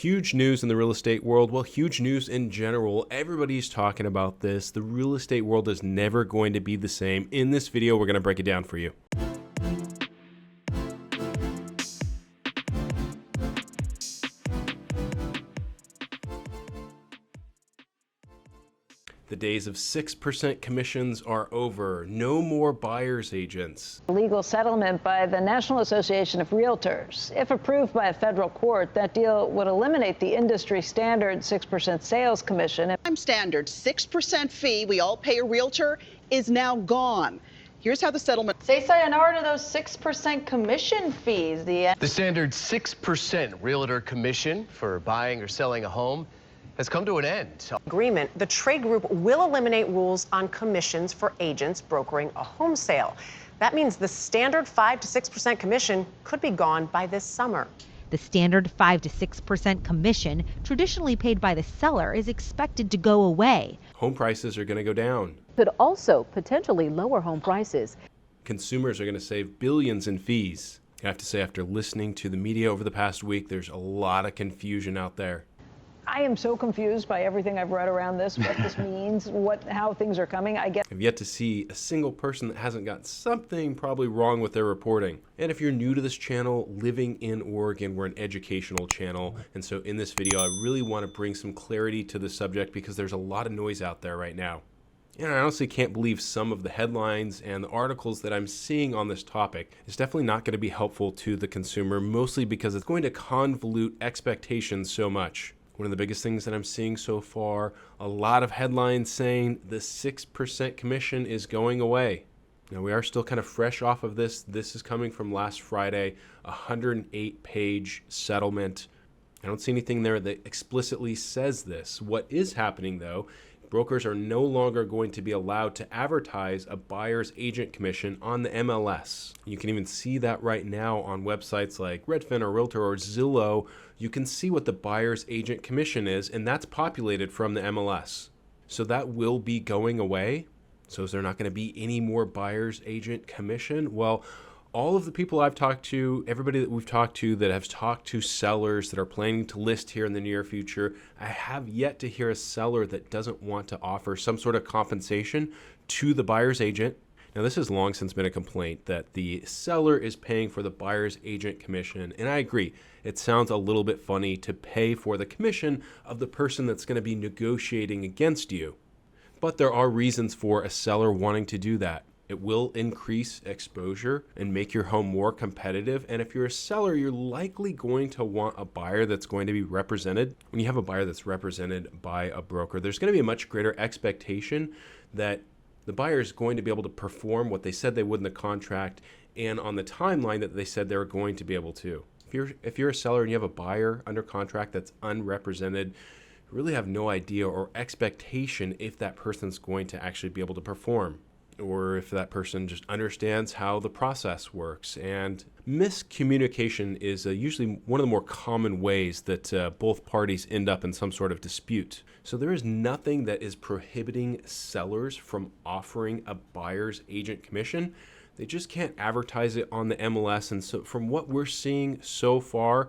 Huge news in the real estate world. Well, huge news in general. Everybody's talking about this. The real estate world is never going to be the same. In this video, we're going to break it down for you. The days of 6% commissions are over. No more buyer's agents. Legal settlement by the National Association of Realtors. If approved by a federal court, that deal would eliminate the industry standard 6% sales commission. Standard 6% fee we all pay a realtor is now gone. Here's how the settlement. Say sayonara to those 6% commission fees. The standard 6% realtor commission for buying or selling a home has come to an end. Agreement, the trade group will eliminate rules on commissions for agents brokering a home sale. That means the standard 5 to 6% commission could be gone by this summer. The standard 5 to 6% commission, traditionally paid by the seller, is expected to go away. Home prices are going to go down. Could also potentially lower home prices. Consumers are going to save billions in fees. I have to say, after listening to the media over the past week, there's a lot of confusion out there. I am so confused by everything I've read around this, what this means, how things are coming. I've yet to see a single person that hasn't got something probably wrong with their reporting. And if you're new to this channel, living in Oregon, we're an educational channel. And so in this video, I really want to bring some clarity to the subject because there's a lot of noise out there right now. And I honestly can't believe some of the headlines and the articles that I'm seeing on this topic. It's definitely not going to be helpful to the consumer, mostly because it's going to convolute expectations so much. One of the biggest things that I'm seeing so far, a lot of headlines saying the 6% commission is going away. Now, we are still kind of fresh off of this. This is coming from last Friday, a 108-page settlement. I don't see anything there that explicitly says this. What is happening, though, brokers are no longer going to be allowed to advertise a buyer's agent commission on the MLS. You can even see that right now on websites like Redfin or Realtor or Zillow. You can see what the buyer's agent commission is, and that's populated from the MLS. So that will be going away. So is there not going to be any more buyer's agent commission? Well, all of the people I've talked to, everybody that we've talked to that have talked to sellers that are planning to list here in the near future, I have yet to hear a seller that doesn't want to offer some sort of compensation to the buyer's agent. Now, this has long since been a complaint that the seller is paying for the buyer's agent commission. And I agree, it sounds a little bit funny to pay for the commission of the person that's going to be negotiating against you. But there are reasons for a seller wanting to do that. It will increase exposure and make your home more competitive. And if you're a seller, you're likely going to want a buyer that's going to be represented. When you have a buyer that's represented by a broker, there's going to be a much greater expectation that the buyer is going to be able to perform what they said they would in the contract and on the timeline that they said they were going to be able to. If you're a seller and you have a buyer under contract that's unrepresented, you really have no idea or expectation if that person's going to actually be able to perform, or if that person just understands how the process works. And miscommunication is usually one of the more common ways that both parties end up in some sort of dispute. So there is nothing that is prohibiting sellers from offering a buyer's agent commission. They just can't advertise it on the MLS. And so from what we're seeing so far,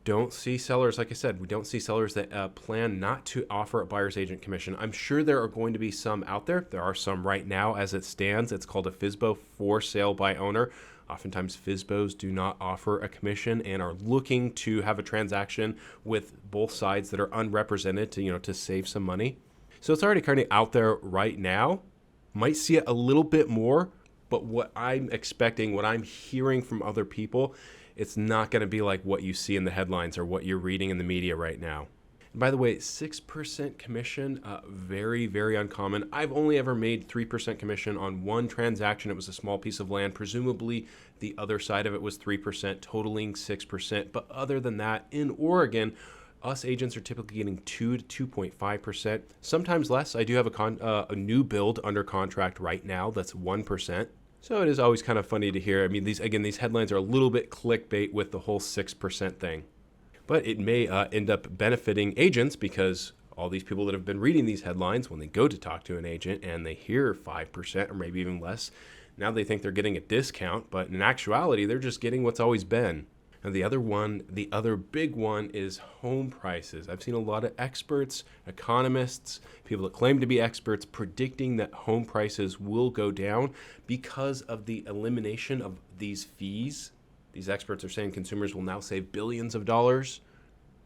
don't see sellers, like I said, we don't see sellers that plan not to offer a buyer's agent commission. I'm sure there are going to be some out there. There are some right now as it stands. It's called a FSBO, for sale by owner. Oftentimes FSBOs do not offer a commission and are looking to have a transaction with both sides that are unrepresented to save some money. So it's already kind of out there right now. Might see it a little bit more, but what I'm expecting, what I'm hearing from other people, it's not going to be like what you see in the headlines or what you're reading in the media right now. And by the way, 6% commission, very, very uncommon. I've only ever made 3% commission on one transaction. It was a small piece of land. Presumably the other side of it was 3%, totaling 6%. But other than that, in Oregon, us agents are typically getting 2 to 2.5%, sometimes less. I do have a new build under contract right now that's 1%. So it is always kind of funny to hear. I mean, these headlines are a little bit clickbait with the whole 6% thing. But it may end up benefiting agents because all these people that have been reading these headlines, when they go to talk to an agent and they hear 5% or maybe even less, now they think they're getting a discount, but in actuality, they're just getting what's always been. And the other big one is home prices. I've seen a lot of experts, economists, people that claim to be experts predicting that home prices will go down because of the elimination of these fees. These experts are saying consumers will now save billions of dollars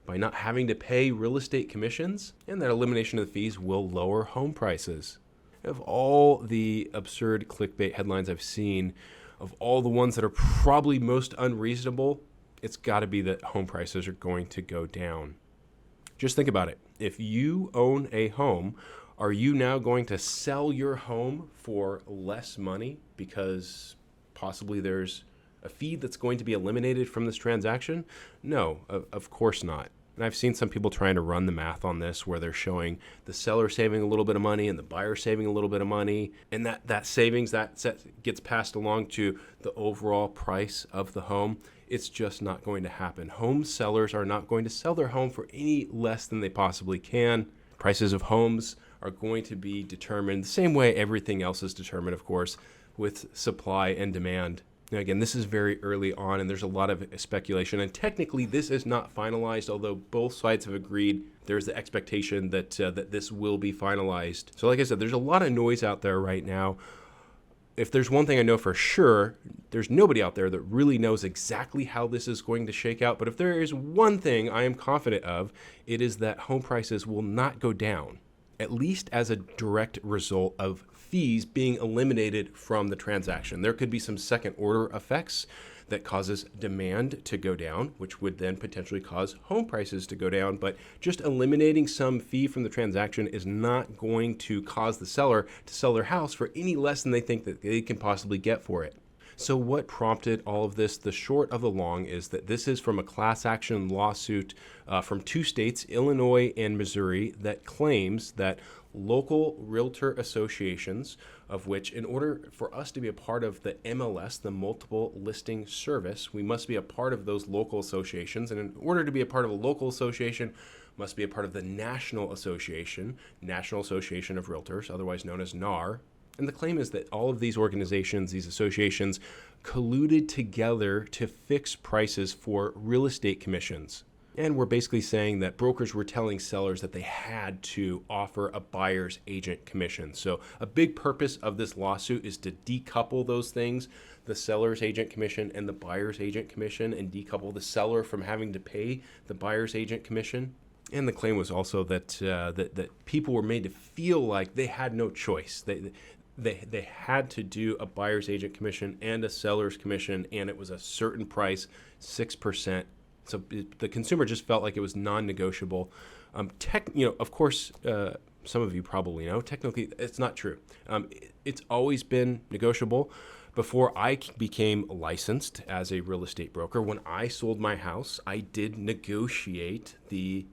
by not having to pay real estate commissions, and that elimination of the fees will lower home prices. Of all the absurd clickbait headlines I've seen, of all the ones that are probably most unreasonable, it's got to be that home prices are going to go down. Just think about it. If you own a home, are you now going to sell your home for less money because possibly there's a fee that's going to be eliminated from this transaction? No, of course not. And I've seen some people trying to run the math on this where they're showing the seller saving a little bit of money and the buyer saving a little bit of money. And that savings, gets passed along to the overall price of the home. It's just not going to happen. Home sellers are not going to sell their home for any less than they possibly can. Prices of homes are going to be determined the same way everything else is determined, of course, with supply and demand. Now, again, this is very early on, and there's a lot of speculation. And technically, this is not finalized, although both sides have agreed there's the expectation that this will be finalized. So like I said, there's a lot of noise out there right now. If there's one thing I know for sure, there's nobody out there that really knows exactly how this is going to shake out. But if there is one thing I am confident of, it is that home prices will not go down, at least as a direct result of fees being eliminated from the transaction. There could be some second order effects that causes demand to go down, which would then potentially cause home prices to go down. But just eliminating some fee from the transaction is not going to cause the seller to sell their house for any less than they think that they can possibly get for it. So what prompted all of this? The short of the long is that this is from a class action lawsuit from two states, Illinois and Missouri, that claims that local realtor associations, of which in order for us to be a part of the MLS, the multiple listing service, we must be a part of those local associations. And in order to be a part of a local association, must be a part of the National Association, National Association of Realtors, otherwise known as NAR. And the claim is that all of these organizations, these associations, colluded together to fix prices for real estate commissions. And we're basically saying that brokers were telling sellers that they had to offer a buyer's agent commission. So a big purpose of this lawsuit is to decouple those things, the seller's agent commission and the buyer's agent commission, and decouple the seller from having to pay the buyer's agent commission. And the claim was also that that people were made to feel like they had no choice. They had to do a buyer's agent commission and a seller's commission, and it was a certain price, 6%. So the consumer just felt like it was non-negotiable. Of course, some of you probably know, technically it's not true. It's always been negotiable. Before I became licensed as a real estate broker, when I sold my house, I did negotiate the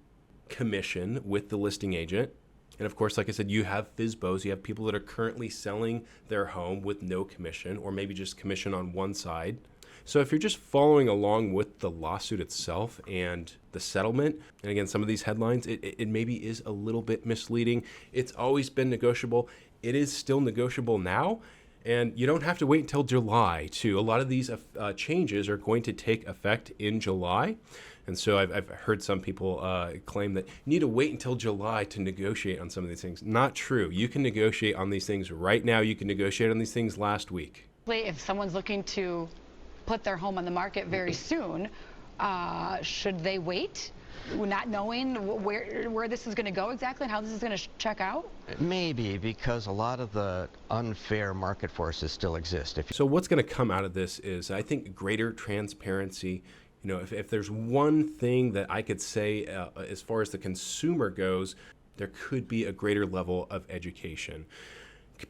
commission with the listing agent. And of course, like I said, you have FSBOs, you have people that are currently selling their home with no commission, or maybe just commission on one side. So if you're just following along with the lawsuit itself and the settlement, and again, some of these headlines, it maybe is a little bit misleading. It's always been negotiable. It is still negotiable now. And you don't have to wait until July too. A lot of these changes are going to take effect in July. And so I've heard some people claim that you need to wait until July to negotiate on some of these things. Not true. You can negotiate on these things right now. You can negotiate on these things last week. If someone's looking to put their home on the market very soon, should they wait, not knowing where this is going to go exactly and how this is going to check out? Maybe, because a lot of the unfair market forces still exist. So what's going to come out of this is, I think, greater transparency. You know, if there's one thing that I could say as far as the consumer goes, there could be a greater level of education.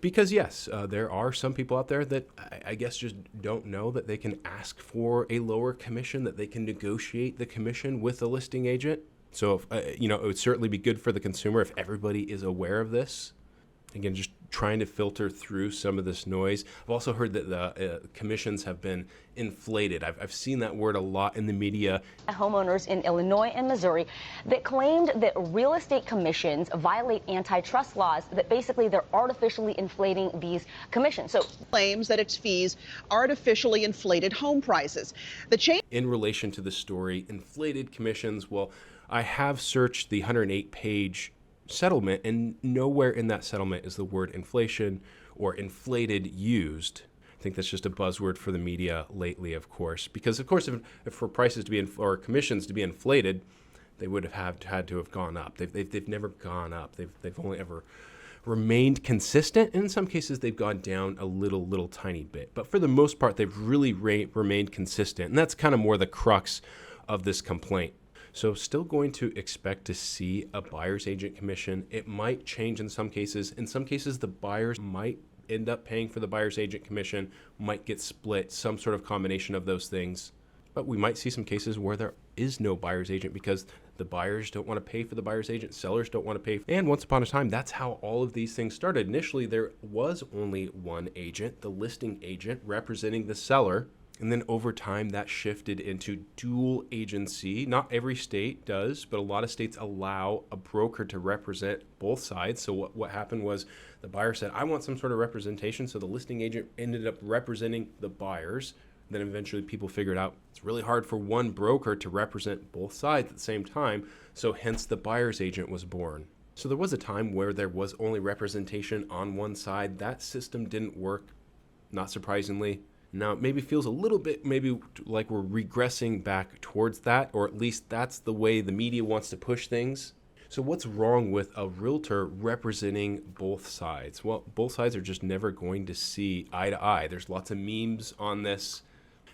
Because yes, there are some people out there that I guess just don't know that they can ask for a lower commission, that they can negotiate the commission with a listing agent. So, it would certainly be good for the consumer if everybody is aware of this. Again, just trying to filter through some of this noise. I've also heard that the commissions have been inflated. I've seen that word a lot in the media. Homeowners in Illinois and Missouri that claimed that real estate commissions violate antitrust laws, that basically they're artificially inflating these commissions. So claims that its fees artificially inflated home prices. The change in relation to the story, inflated commissions. Well, I have searched the 108-page settlement, and nowhere in that settlement is the word inflation or inflated used. I think that's just a buzzword for the media lately, of course, because of course if for prices to be or commissions to be inflated, they would have had to have gone up. They've never gone up. They've only ever remained consistent, and in some cases they've gone down a little tiny bit, but for the most part they've really remained consistent, and that's kind of more the crux of this complaint. So still going to expect to see a buyer's agent commission. It might change in some cases. In some cases, the buyers might end up paying for the buyer's agent commission, might get split, some sort of combination of those things. But we might see some cases where there is no buyer's agent because the buyers don't want to pay for the buyer's agent, sellers don't want to pay. And once upon a time, that's how all of these things started. Initially, there was only one agent, the listing agent representing the seller. And then over time, that shifted into dual agency. Not every state does, but a lot of states allow a broker to represent both sides. So what happened was the buyer said, I want some sort of representation. So the listing agent ended up representing the buyers. Then eventually people figured out it's really hard for one broker to represent both sides at the same time. So hence the buyer's agent was born. So there was a time where there was only representation on one side. That system didn't work, not surprisingly. Now, it maybe feels a little bit maybe like we're regressing back towards that, or at least that's the way the media wants to push things. So what's wrong with a realtor representing both sides? Well, both sides are just never going to see eye to eye. There's lots of memes on this.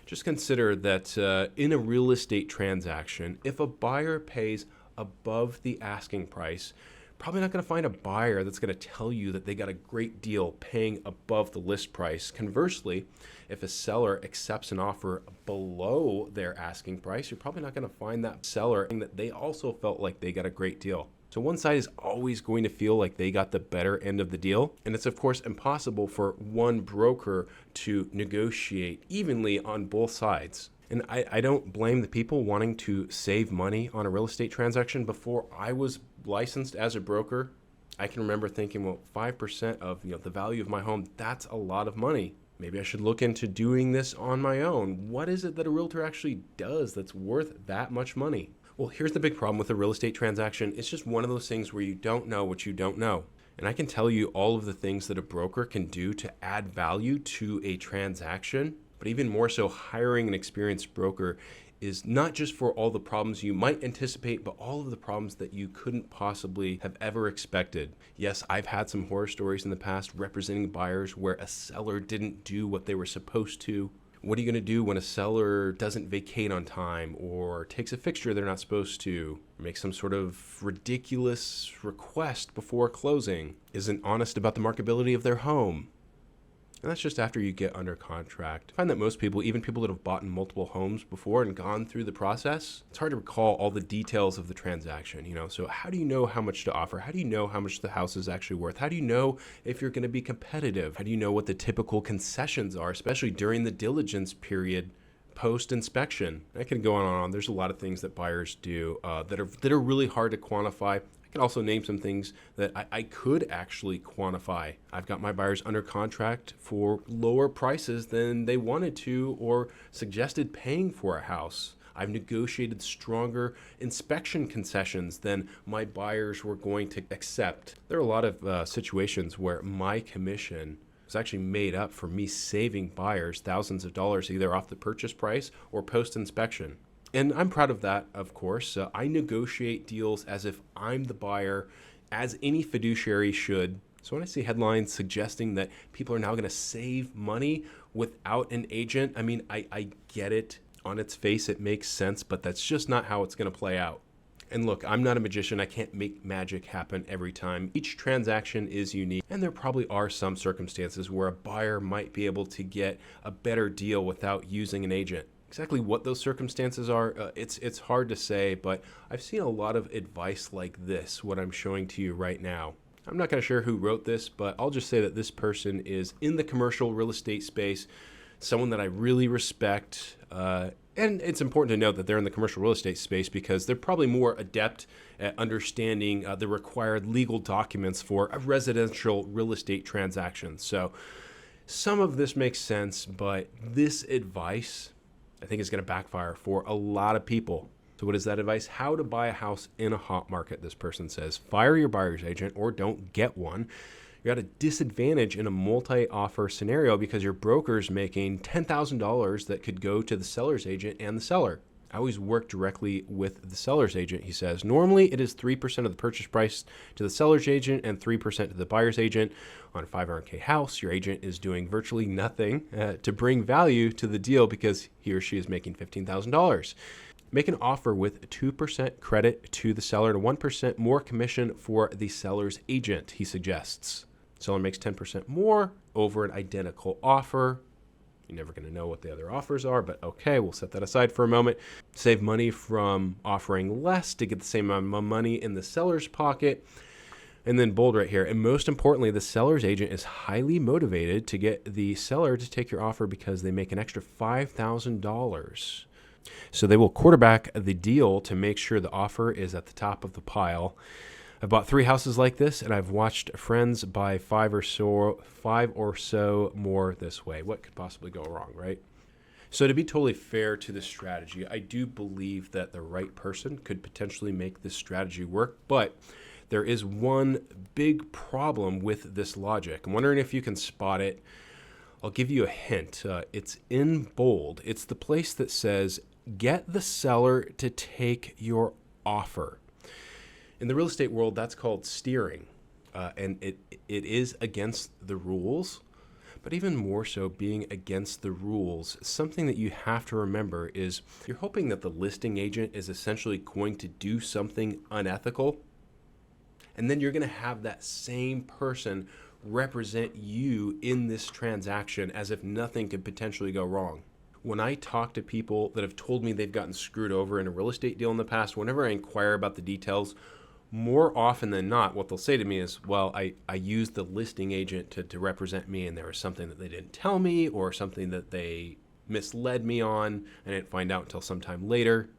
Just consider that in a real estate transaction, if a buyer pays above the asking price, probably not going to find a buyer that's going to tell you that they got a great deal paying above the list price. Conversely, if a seller accepts an offer below their asking price, you're probably not going to find that seller that they also felt like they got a great deal. So one side is always going to feel like they got the better end of the deal. And it's of course impossible for one broker to negotiate evenly on both sides. And I don't blame the people wanting to save money on a real estate transaction. Before I was licensed as a broker, I can remember thinking, well, 5% of the value of my home, that's a lot of money. Maybe I should look into doing this on my own. What is it that a realtor actually does that's worth that much money? Well, here's the big problem with a real estate transaction. It's just one of those things where you don't know what you don't know. And I can tell you all of the things that a broker can do to add value to a transaction. But even more so, hiring an experienced broker is not just for all the problems you might anticipate, but all of the problems that you couldn't possibly have ever expected. Yes, I've had some horror stories in the past representing buyers where a seller didn't do what they were supposed to. What are you going to do when a seller doesn't vacate on time or takes a fixture they're not supposed to, or makes some sort of ridiculous request before closing, isn't honest about the marketability of their home? And that's just after you get under contract. I find that most people, even people that have bought in multiple homes before and gone through the process, it's hard to recall all the details of the transaction, So how do you know how much to offer? How do you know how much the house is actually worth? How do you know if you're going to be competitive? How do you know what the typical concessions are, especially during the diligence period post-inspection? I can go on and on. There's a lot of things that buyers do that are really hard to quantify. I can also name some things that I could actually quantify. I've got my buyers under contract for lower prices than they wanted to or suggested paying for a house. I've negotiated stronger inspection concessions than my buyers were going to accept. There are a lot of situations where my commission was actually made up for me saving buyers thousands of dollars either off the purchase price or post-inspection. And I'm proud of that, of course. I negotiate deals as if I'm the buyer, as any fiduciary should. So when I see headlines suggesting that people are now going to save money without an agent, I mean, I get it. On its face, it makes sense, but that's just not how it's going to play out. And look, I'm not a magician. I can't make magic happen every time. Each transaction is unique, and there probably are some circumstances where a buyer might be able to get a better deal without using an agent. Exactly what those circumstances are, it's hard to say, but I've seen a lot of advice like this, what I'm showing to you right now. I'm not kind of sure who wrote this, but I'll just say that this person is in the commercial real estate space, someone that I really respect. And it's important to note that they're in the commercial real estate space because they're probably more adept at understanding the required legal documents for a residential real estate transaction. So some of this makes sense, but this advice, I think, is going to backfire for a lot of people. So what is that advice? How to buy a house in a hot market, this person says. Fire your buyer's agent or don't get one. You're at a disadvantage in a multi-offer scenario because your broker's making $10,000 that could go to the seller's agent and the seller. I always work directly with the seller's agent, he says. Normally, it is 3% of the purchase price to the seller's agent and 3% to the buyer's agent. On a $500K house, your agent is doing virtually nothing to bring value to the deal because he or she is making $15,000. Make an offer with 2% credit to the seller and 1% more commission for the seller's agent, he suggests. Seller makes 10% more over an identical offer. You're never going to know what the other offers are, but okay, we'll set that aside for a moment. Save money from offering less to get the same amount of money in the seller's pocket. And then bold right here. And most importantly, the seller's agent is highly motivated to get the seller to take your offer because they make an extra $5,000. So they will quarterback the deal to make sure the offer is at the top of the pile. I bought 3 houses like this, and I've watched friends buy 5 or so more this way. What could possibly go wrong, right? So to be totally fair to this strategy, I do believe that the right person could potentially make this strategy work, but there is one big problem with this logic. I'm wondering if you can spot it. I'll give you a hint. It's in bold. It's the place that says, get the seller to take your offer. In the real estate world, that's called steering, and it is against the rules, but even more so being against the rules, something that you have to remember is you're hoping that the listing agent is essentially going to do something unethical, and then you're going to have that same person represent you in this transaction as if nothing could potentially go wrong. When I talk to people that have told me they've gotten screwed over in a real estate deal in the past, whenever I inquire about the details, more often than not, what they'll say to me is, well, I used the listing agent to represent me, and there was something that they didn't tell me or something that they misled me on. I didn't find out until sometime later.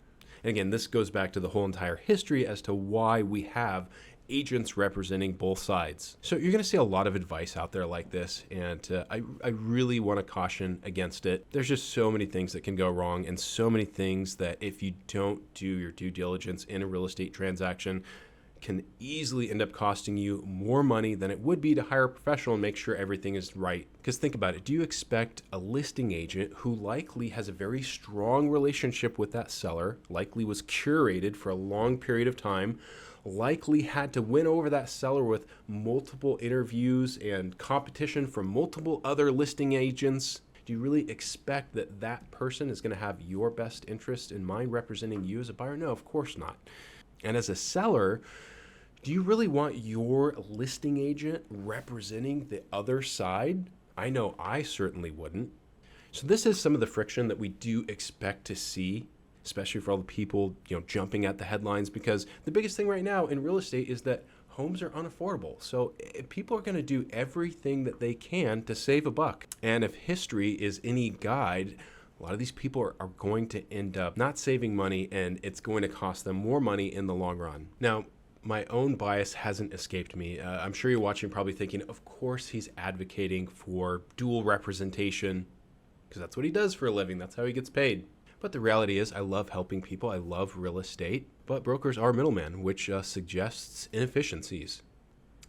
And again, this goes back to the whole entire history as to why we have agents representing both sides. So you're going to see a lot of advice out there like this, and I really want to caution against it. There's just so many things that can go wrong, and so many things that if you don't do your due diligence in a real estate transaction, can easily end up costing you more money than it would be to hire a professional and make sure everything is right. Because think about it, do you expect a listing agent who likely has a very strong relationship with that seller, likely was curated for a long period of time, likely had to win over that seller with multiple interviews and competition from multiple other listing agents? Do you really expect that that person is going to have your best interest in mind representing you as a buyer? No, of course not. And as a seller, do you really want your listing agent representing the other side? I know I certainly wouldn't. So this is some of the friction that we do expect to see, especially for all the people, jumping at the headlines, because the biggest thing right now in real estate is that homes are unaffordable. So people are going to do everything that they can to save a buck. And if history is any guide, a lot of these people are going to end up not saving money, and it's going to cost them more money in the long run. Now, my own bias hasn't escaped me. I'm sure you're watching probably thinking, of course he's advocating for dual representation, because that's what he does for a living. That's how he gets paid. But the reality is I love helping people. I love real estate, but brokers are middlemen, which suggests inefficiencies.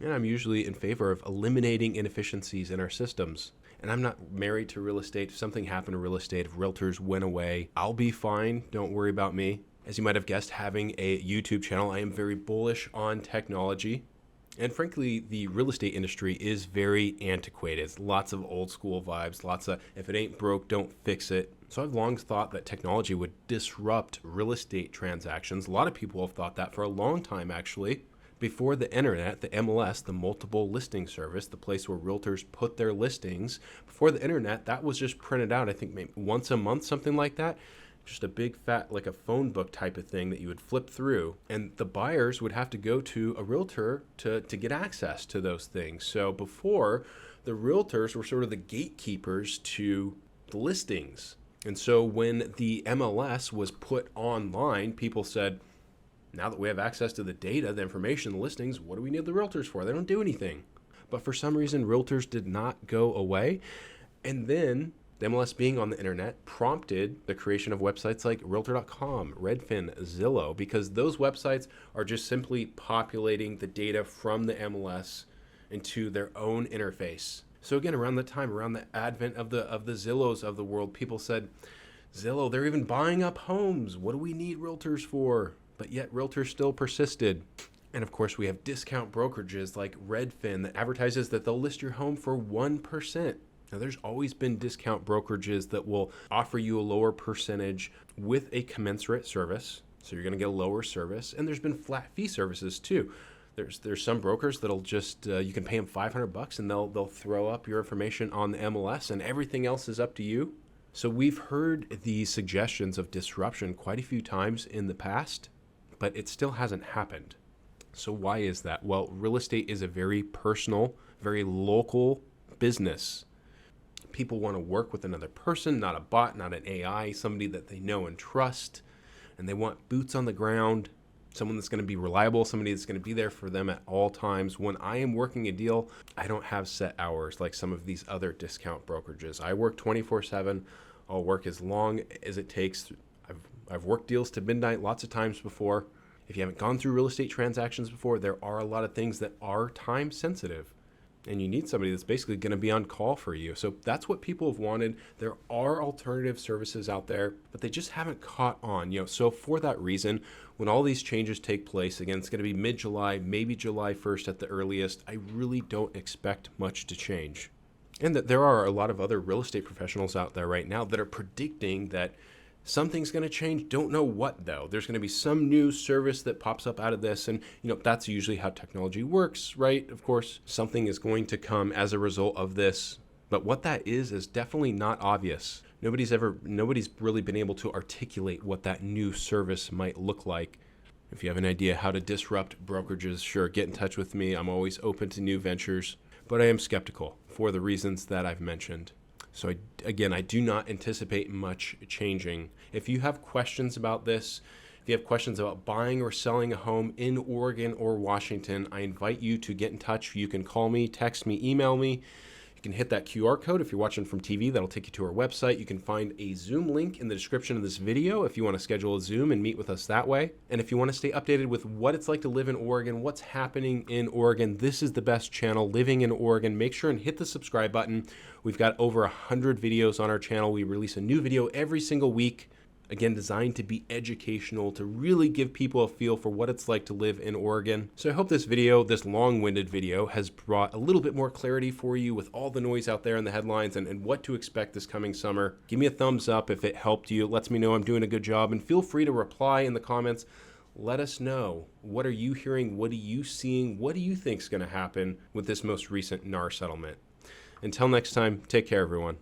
And I'm usually in favor of eliminating inefficiencies in our systems. And I'm not married to real estate. If something happened to real estate, if realtors went away, I'll be fine. Don't worry about me. As you might have guessed, having a YouTube channel, I am very bullish on technology. And frankly, the real estate industry is very antiquated. It's lots of old school vibes, lots of if it ain't broke, don't fix it. So I've long thought that technology would disrupt real estate transactions. A lot of people have thought that for a long time, actually. Before the internet, the MLS, the multiple listing service, the place where realtors put their listings, before the internet, that was just printed out, I think maybe once a month, something like that. just a big fat, like a phone book type of thing that you would flip through, and the buyers would have to go to a realtor to get access to those things. So before, the realtors were sort of the gatekeepers to the listings. And so when the MLS was put online, people said, now that we have access to the data, the information, the listings, what do we need the realtors for? They don't do anything. But for some reason, realtors did not go away. And then the MLS being on the internet prompted the creation of websites like Realtor.com, Redfin, Zillow, because those websites are just simply populating the data from the MLS into their own interface. So again, around the advent of the Zillows of the world, people said, Zillow, they're even buying up homes. What do we need realtors for? But yet realtors still persisted. And of course, we have discount brokerages like Redfin that advertises that they'll list your home for 1%. Now, there's always been discount brokerages that will offer you a lower percentage with a commensurate service. So you're going to get a lower service. And there's been flat fee services too. There's some brokers that'll just, you can pay them $500 and they'll throw up your information on the MLS and everything else is up to you. So we've heard the suggestions of disruption quite a few times in the past, but it still hasn't happened. So why is that? Well, real estate is a very personal, very local business. People want to work with another person, not a bot, not an AI, somebody that they know and trust. And they want boots on the ground, someone that's going to be reliable, somebody that's going to be there for them at all times. When I am working a deal, I don't have set hours like some of these other discount brokerages. I work 24/7. I'll work as long as it takes. I've worked deals to midnight lots of times before. If you haven't gone through real estate transactions before, there are a lot of things that are time sensitive. And you need somebody that's basically going to be on call for you. So that's what people have wanted. There are alternative services out there, but they just haven't caught on. So for that reason, when all these changes take place, again, it's going to be mid-July, maybe July 1st at the earliest. I really don't expect much to change. And that there are a lot of other real estate professionals out there right now that are predicting that something's going to change. Don't know what, though. There's going to be some new service that pops up out of this. And, that's usually how technology works, right? Of course, something is going to come as a result of this. But what that is definitely not obvious. Nobody's really been able to articulate what that new service might look like. If you have an idea how to disrupt brokerages, sure, get in touch with me. I'm always open to new ventures. But I am skeptical for the reasons that I've mentioned. So I do not anticipate much changing. If you have questions about this, if you have questions about buying or selling a home in Oregon or Washington, I invite you to get in touch. You can call me, text me, email me. You can hit that QR code if you're watching from TV. That'll take you to our website. You can find a Zoom link in the description of this video if you want to schedule a Zoom and meet with us that way. And if you want to stay updated with what it's like to live in Oregon, what's happening in Oregon, this is the best channel, Living in Oregon. Make sure and hit the subscribe button. We've got over 100 videos on our channel. We release a new video every single week. Again, designed to be educational, to really give people a feel for what it's like to live in Oregon. So I hope this video, this long-winded video, has brought a little bit more clarity for you with all the noise out there in the headlines and what to expect this coming summer. Give me a thumbs up if it helped you. It lets me know I'm doing a good job. And feel free to reply in the comments. Let us know. What are you hearing? What are you seeing? What do you think is going to happen with this most recent NAR settlement? Until next time, take care, everyone.